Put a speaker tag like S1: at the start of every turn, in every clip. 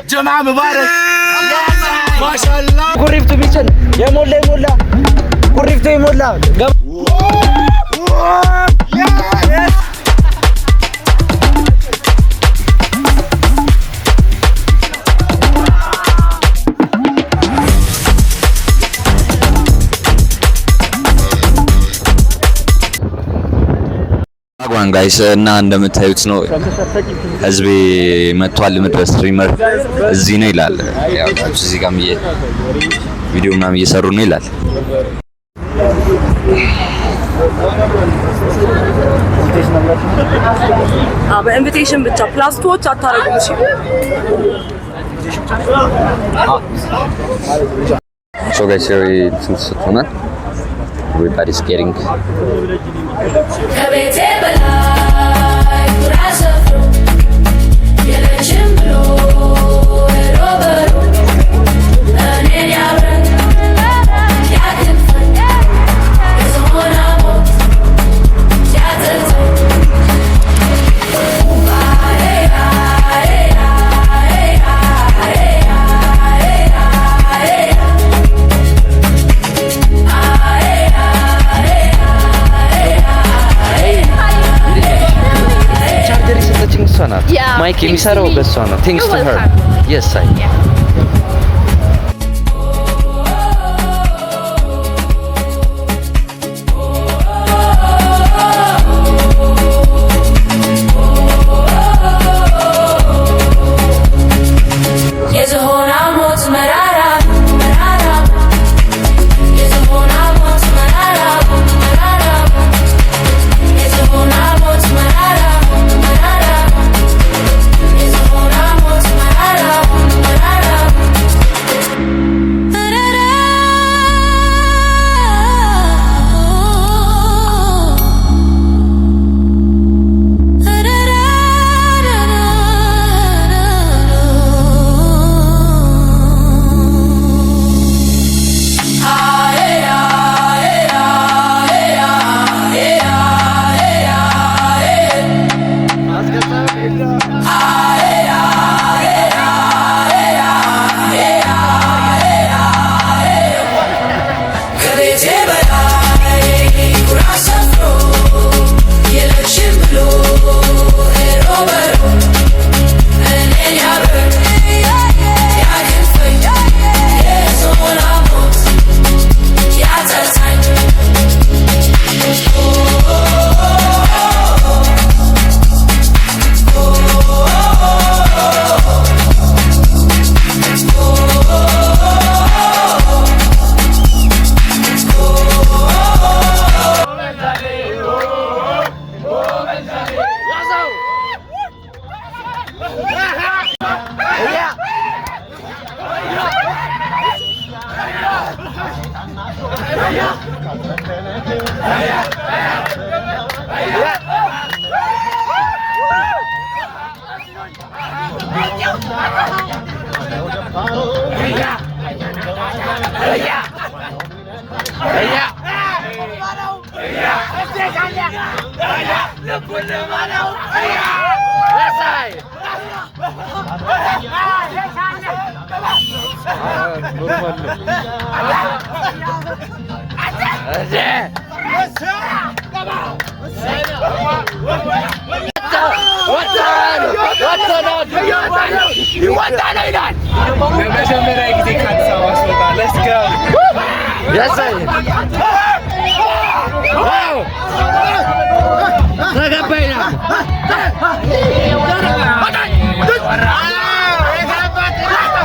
S1: ጀማ ሙባረክ ማሻአላ
S2: ኩሪፍቱ ቢቸን የሞላ ኩሪፍቱ የሞላ
S3: አጓን ጋይስ እና እንደምታዩት ነው ህዝቤ መጥቷል። ምድረ ስትሪመር እዚህ ነው ይላል። ያው እዚህ ጋር ቪዲዮ ምናምን እየሰሩ ነው ይላል።
S4: በኢንቪቴሽን ብቻ ፕላስቶች አታረጉም። እሺ
S3: ሶ ጋይስ ትንሽ ሆነ everybody's getting ማይክ የሚሰራው በሷ ነው። Thanks to her. Yes, I.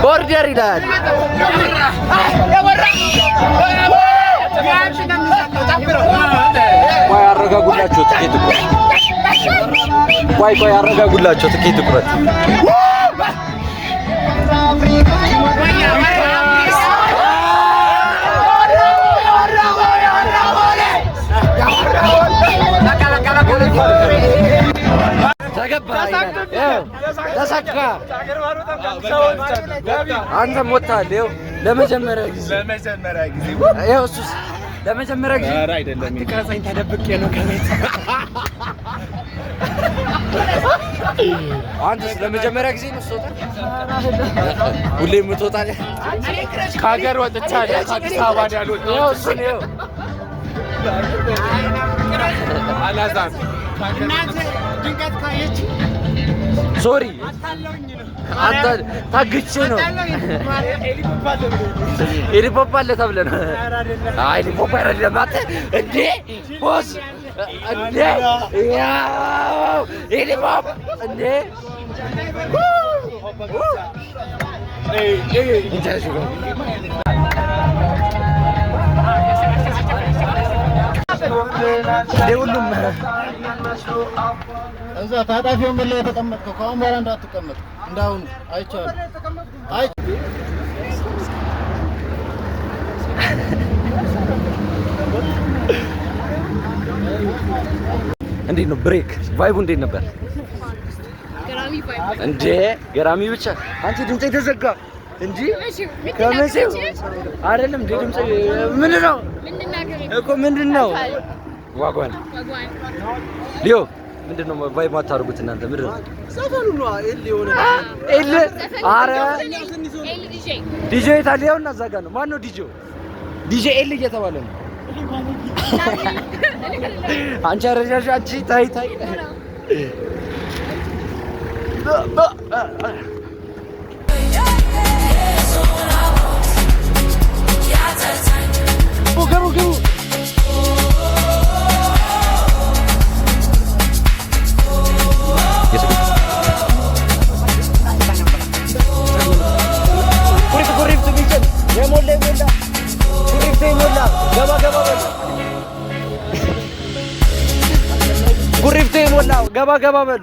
S3: Border ilan. ቆይ አረጋጉላችሁ ትኬት ቁረጥ። ቆይ አረጋጉላችሁ ትኬት ቁረጥ። ተሳካ አንተ ሞታል። ይኸው ለመጀመሪያ ጊዜ ይኸው እሱስ ለመጀመሪያ ጊዜ አይደለም። ተቀረጸኝ ተደብቄ ነው ከቤት
S2: አንተስ ለመጀመሪያ ጊዜ ነው ስትወጣ? ሁሌ የምትወጣለህ?
S1: ከሀገር ወጥቻለሁ። ከአዲስ አበባ ነው ያልወጣሁት።
S2: ያው እሱ ነው።
S1: አላዛም እናንተ ድንገት ካየች
S2: ሶሪ አንተ ታግቼ ነው። ኤሊፖፕ አለ ተብለህ ነው? አይ ኤሊፖፕ አይደለም አንተ እንዴ ቦስ እንዴ ያው ኤሊፖፕ እንዴ ሁሉም
S5: እዛ ታጣፊ ወንበር ላይ የተቀመጥከው ከአሁን በኋላ እንዳትቀመጥ እንዳሁኑ አይቻልም። አይ
S2: እንዴት ነው ብሬክ ቫይቡ እንዴት ነበር?
S4: ገራሚ ቫይብ
S2: እንዴ ገራሚ ብቻ። አንቺ ድምጼ ተዘጋ እንጂ ከመቼው አይደለም እንዴ ድምጼ ምን ነው እኮ ምንድን ነው ዋጓን ሊዮ ምንድን ነው ቫይብ ማታርጉት እናንተ? ምንድን ነው ዘፈኑ ነው ኤል የሆነ ኤል አረ ዲጄ ታዲያውና እዛ ጋር ነው። ማን ነው ዲጄው? ዲጄ ኤል እየተባለ ነው። አንቺ አረጃጅ አንቺ ታይ ታይ ገሩ ኩሪፍቱ ቢጭን የሞላ ኩሪፍቱ የሞላ ገባ በሉ ኩሪፍቱ የሞላ ገባ በሉ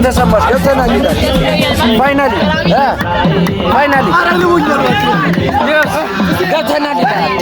S2: ተሰማሽ? ገብተናል ይላል ፋይናሊ ገብተናል ይላል።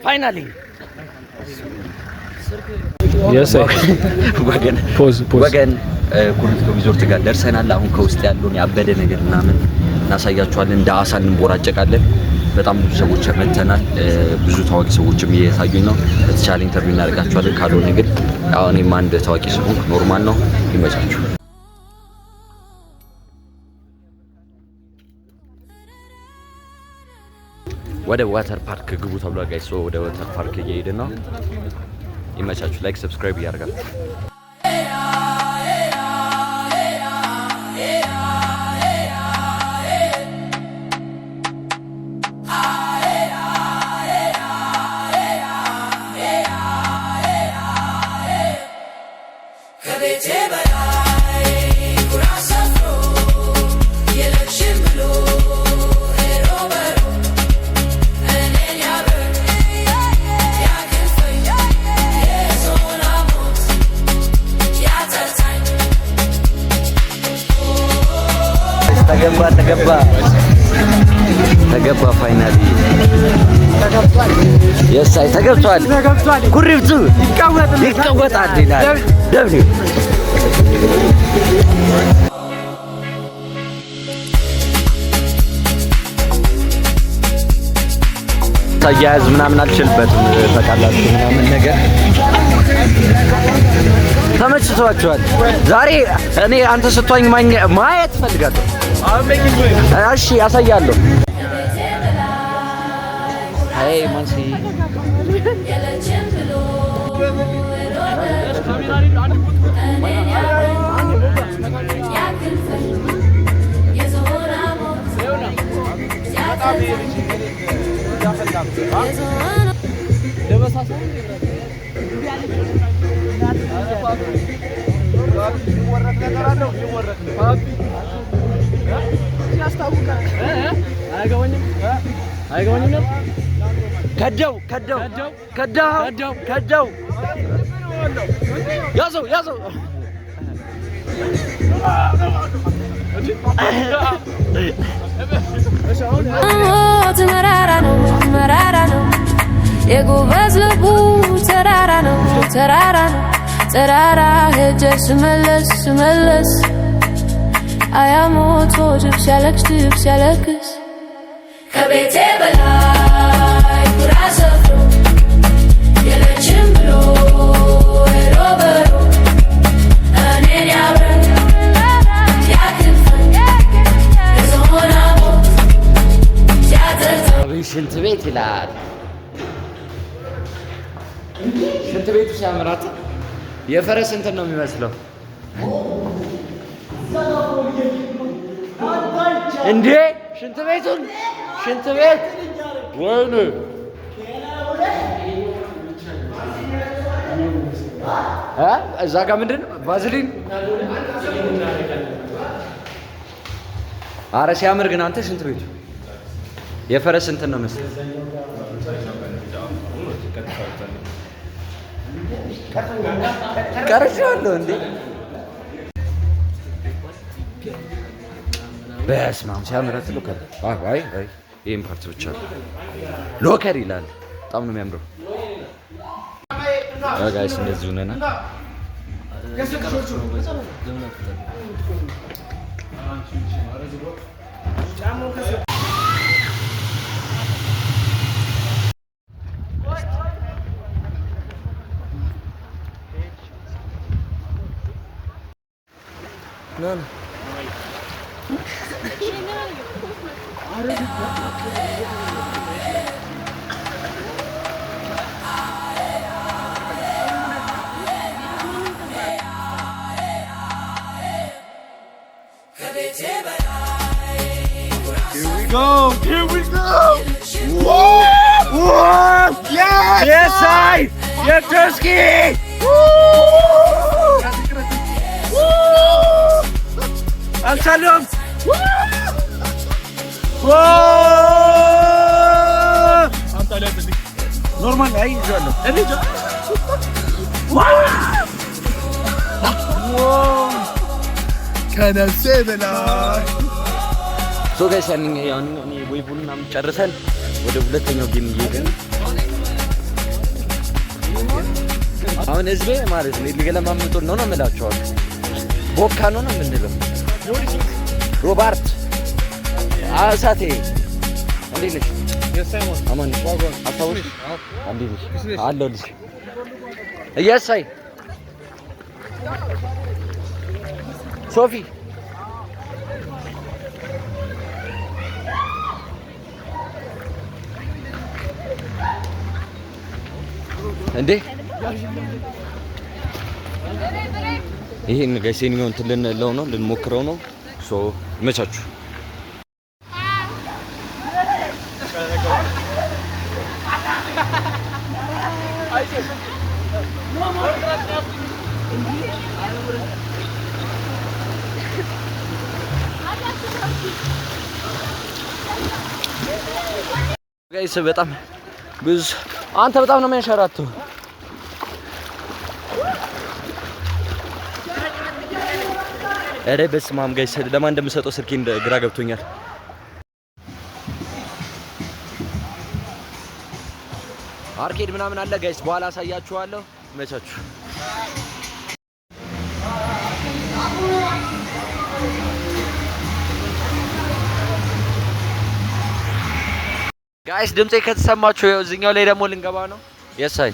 S2: ፋይናሊ ወገን ኩሪፍቱ ሪዞርት ጋር ደርሰናል። አሁን ከውስጥ ያለውን ያበደ ነገር ምናምን እናሳያችኋለን። እንደ አሳ እንቦራጨቃለን። በጣም ብዙ ሰዎች መተናል። ብዙ ታዋቂ ሰዎችም እየታዩኝ ነው። በተቻለ ኢንተርቪው እናደርጋችኋለን። ካልሆነ ግን አሁን እኔም አንድ ታዋቂ ሰው ኖርማል ነው። ይመቻችሁ። ወደ ዋተር ፓርክ ግቡ ተብሏል ጋይስ። ወደ ዋተር ፓርክ እየሄድን ነው። ይመቻችሁ። ላይክ ሰብስክራይብ እያደረጋችሁ ተገባ ፋይናሊ የሳይ ተገብቷል። ኩሪፍቱ ይቀወጣል ይላል ደብሊው ሽንት አያያዝ ምናምን አልችልበትም ታውቃላችሁ ምናምን ነገር ተመችቷችኋል። ዛሬ እኔ አንተ ስትዋኝ ማየት ፈልጋለሁ። እሺ ያሳያለሁ። አይ ማንሲ ከደው ያዘው
S6: መራራ ነው የጎበዝ ልቡ ተራራ ነው ተራራ ሄጄ ስመለስ አያሞቶ ጅብ ሲያለቅስ ከቤቴ በላይ ጉራ ሰፍሮ የለችም ብሎ ሄዶ በሮ እኔን ያብረን ያክንፈን የዝሆን ሞት ሲያጠጣ
S2: ሽንት ቤት ይላል። ሽንት ቤቱ ሲያምራት የፈረስ እንትን ነው የሚመስለው እንዴ! ሽንት ቤት ወይኔ እዛ ጋር ምንድን ነው ቫዝሊን? ኧረ ሲያምር ግን አንተ ሽንት ቤቱ የፈረስ እንትን ነው መሰለኝ። ቀርሻለሁ እንዴ! በስመ አብ ሲያምር ሎከር። አይ ይሄን ፓርት ብቻ ሎከር ይላል። በጣም ነው የሚያምረው። ጋይስ እንደዚህ ሆነና No.
S1: Here we go! Whoa! Whoa! Yes!
S2: Yes, I! Yevtursky! Alshalom! Normal, ahí yo.
S1: Can I say that?
S2: So guys, ያንን ወይ ቡና ጨርሰን ወደ ሁለተኛው ጌም እየሄድን አሁን ህዝቤ ማለት ነው ሊገለማምጡን ነው የምላቸዋል። ቦካ ነው የምንለው። ሮበርት አሳቴ እንዴት ነሽ? አማን አታውሽ? እንዴት ነሽ? አለሁልሽ። እያሳይ ሶፊ እንዴ ይሄን ጋይሴኒዮ እንትን ልንለው ነው ልንሞክረው ነው። ሶ ይመቻችሁ። ጋይስ በጣም ብዙ አንተ በጣም ነው የሚያንሸራተው። ኧረ በስመ አብ ጋይስ ለማን እንደምሰጠው ስልኬን ግራ ገብቶኛል። አርኬድ ምናምን አለ ጋይስ፣ በኋላ አሳያችኋለሁ። መቻችሁ ጋይስ ድምጼ ከተሰማችሁ እዚህኛው ላይ ደግሞ ልንገባ ነው የሳይ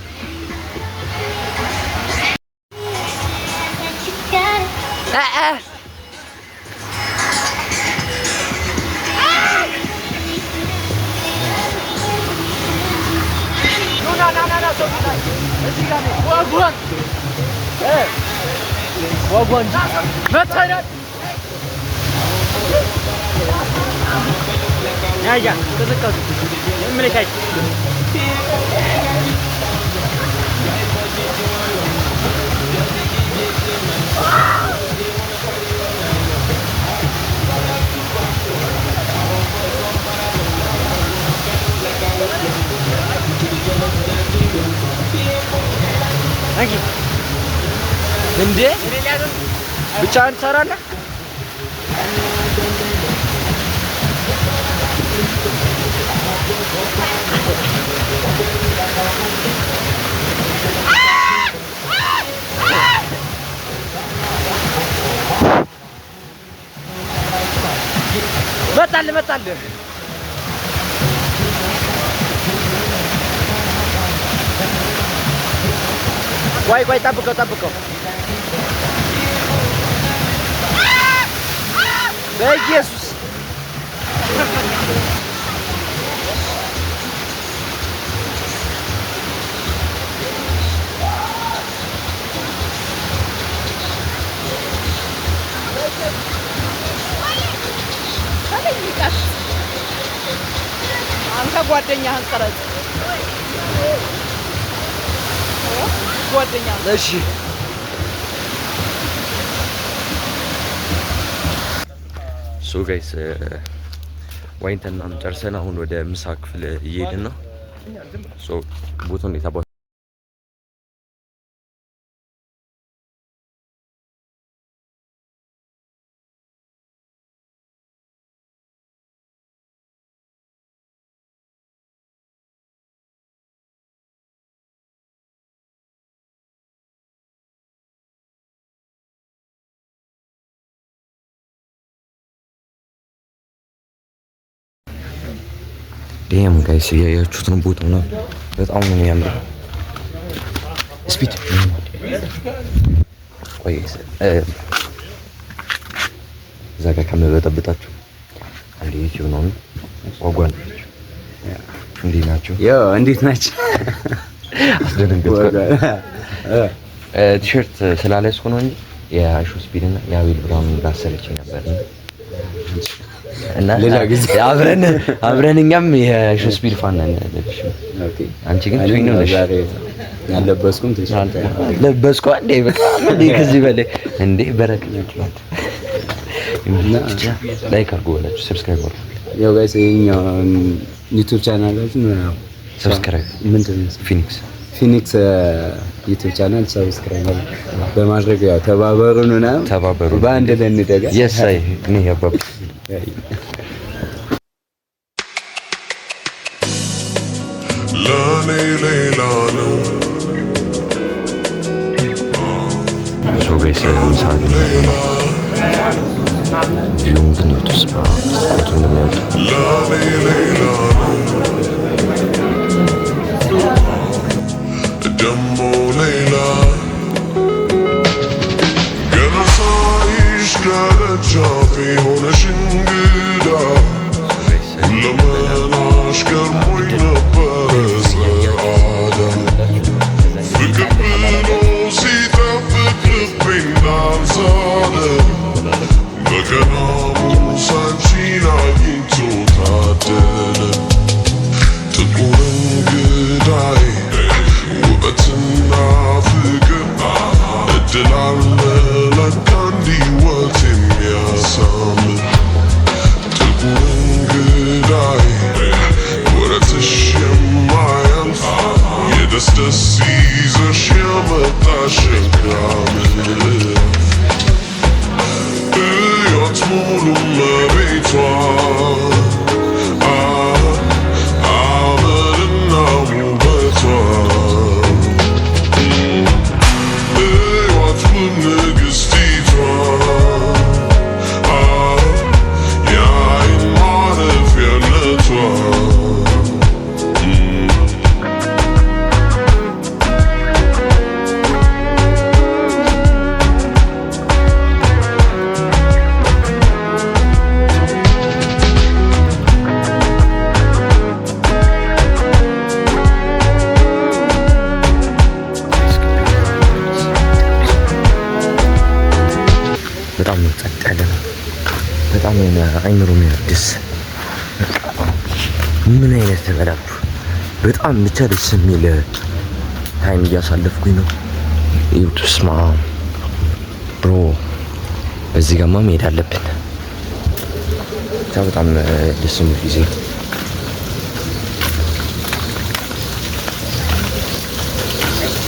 S2: ዋጓን መታየት ያያ ተዘካቱ ምንካይ እንዴ ብቻህን ትሰራለህ? መጣል ቆይ ጠብቀው በኢየሱስ አንተ ጓደኛህን ቀረጽ ጓደኛ እሺ
S3: ሶ ጋይስ ዋይንተን ምናምን ጨርሰን አሁን ወደ ምሳ ክፍል እየሄድን ነው። ሶ ቦታው እንዴት አባ ዴም ጋይስ ያያችሁት ነው ቦታው ነው በጣም ነው የሚያምረው። ስፒድ ቆይ እዛ ጋር ከመበጠብጣችሁ አንዴ ዩቲዩብ ነው ወጓን እንዴት ናችሁ?
S2: እንዴት ናችሁ?
S3: አስደነገጥኩ። ቲሸርት ስላለስኩ ነው እንጂ የአይሾ ስፒድ እና የአቤል ብርሃኑ ላሰለች ነበር እና ሌላ ጊዜ አብረን እኛም የአይሾ ስፒድ ፋን ነን። ኦኬ አንቺ ግን ትዊን ነሽ።
S2: ያለበስኩም ቲሸርት
S3: ለበስኩ አንዴ በቃ እንዴ ከዚህ በላይ እንዴ በረከት ይችላል እና ላይክ አድርጉ ወላችሁ ሰብስክራይብ አድርጉ።
S2: ያው ጋይስ የኛው ዩቲዩብ ቻናላችን ነው
S3: ሰብስክራይብ
S2: ምንድነው ፊኒክስ ዩቲዩብ ቻናል ሰብስክራይብ በማድረግ ያው ተባበሩንና በአንድ ላይ እንደጋ
S3: የሳይ እኔ ያባብ ሶ ጋይስ ምሳሌ ቪውን ግን ይወጡስ ባቱ እንደሚያወጡ ደሞ ሌላ ገና ሳይሽ ከደጃፌ ሆነሽ እንግዳ ለመናሽ ገርሞኝ ነበረ ሰዓዳ ፍቅር ብሎ ሲጠብቅ ልቤ እንዳልሳለ በቀናሙ ሳንቺን አግኝቶ ታደለ ጥቁር እንግዳይ ውበትና ፍቅር እድል አለ ለካ እንዲወት የሚያሳምር ጥቁር እንግዳይ ወረትሽ
S2: አይምሮ የሚያድስ ምን አይነት ተበላችሁ። በጣም ብቻ ደስ የሚል ታይም እያሳለፍኩኝ ነው። ይውጡስማ ብሮ በዚህ ጋማ መሄድ አለብን። በጣም ደስ የሚል ጊዜ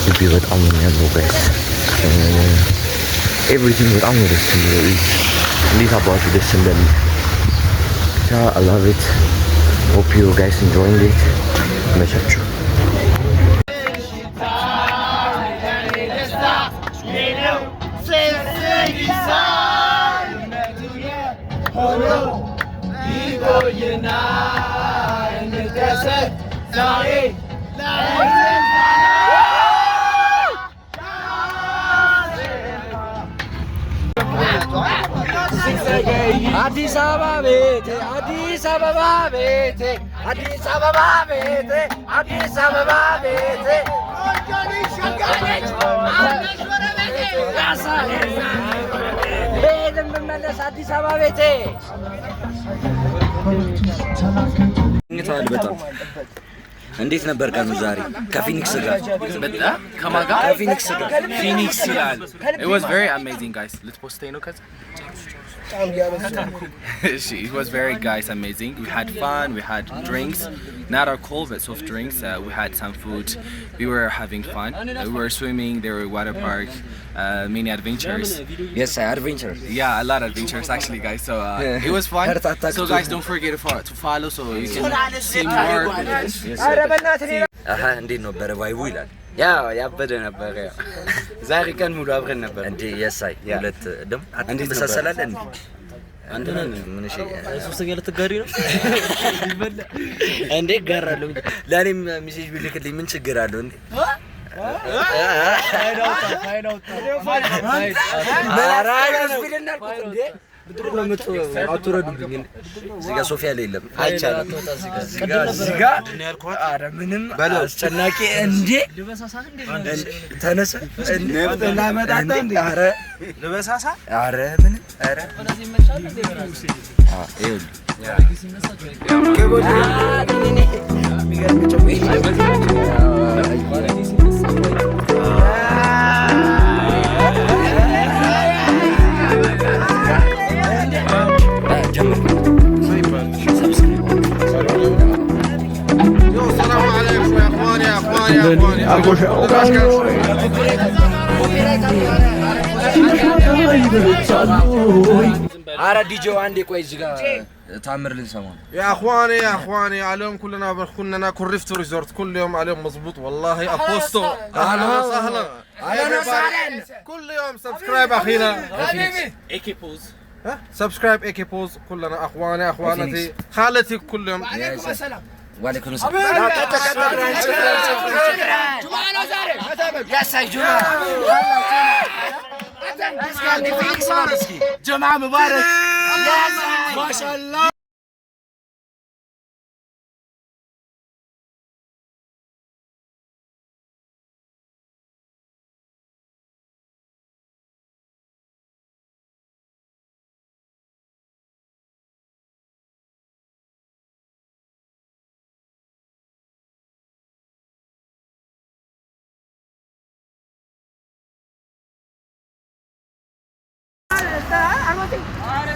S2: ግቢ በጣም ነው የሚያምረው ጋይስ። ኤቭሪቲንግ በጣም ነው ደስ የሚለው። እንዴት አባቱ ደስ እንደሚል ብቻ I love it. Hope you guys enjoying it. መቻችሁ አዲስ አበባ ቤቴ አዲስ አበባ ቤቴ አዲስ አበባ ቤቴ አዲስ አበባ ቤቴ ቤትም ብመለስ አዲስ አበባ ቤቴ በጣም እንዴት ነበር ቀኑ ዛሬ ከፊኒክስ ጋር?
S1: በጣም ከማጋ
S2: ከፊኒክስ ጋር
S1: ፊኒክስ ይላል። It was very amazing guys. ልትፖስተኝ ነው ከዛ It was very guys amazing. We had fun, we had drinks, not alcohol but soft drinks. We had some food. We were having fun. We were swimming, there were water park, many adventures.
S2: Yes, adventures.
S1: Yeah, a lot of adventures actually guys. So it was fun. So guys don't forget to follow so you can see more.
S2: እንዴት ነበር ቫይቡ ይላል። ያው ያበደ ነበር። ያው ዛሬ ቀን ሙሉ አብረን ነበር እንዴ? የሳይ ሁለት ደም አትመሳሰላለን እንዴ? አንድ ነን። ምን እሺ፣ ሶስተኛ ልትጋሪ ነው እንዴ? ጋራለሁ እንጂ ለኔም ሜሴጅ ቢልክልኝ ምን ችግር አለው እንዴ? አትወረዱብኝ። እዚህ ጋር ሶፊያ ላይ የለም አይቻልም። እዚህ ጋር ኧረ ምንም አስጨናቂ እንዴ ተነሳ ላመጣጣ እንዴ ኧረ ልበሳሳ ኧረ ምንም ኧረ ኧረ ዲጄው አንዴ ቆይ እዚህ ጋር ታምር ልንሰማ ነው።
S7: يا اخواني عليهم كلنا كنا كوريفتو ريزورت كل يوم عليهم مظبوط والله ابوستو اهلا وسهلا كل يوم سبسكرايب اخينا
S1: AK pose.
S7: سبسكرايب ايكي بوز كلنا اخوانتي خالتي كل يوم
S2: وعليكم السلام. يا سيد جمعة مبارك ما شاء الله.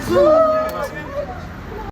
S4: Zoom.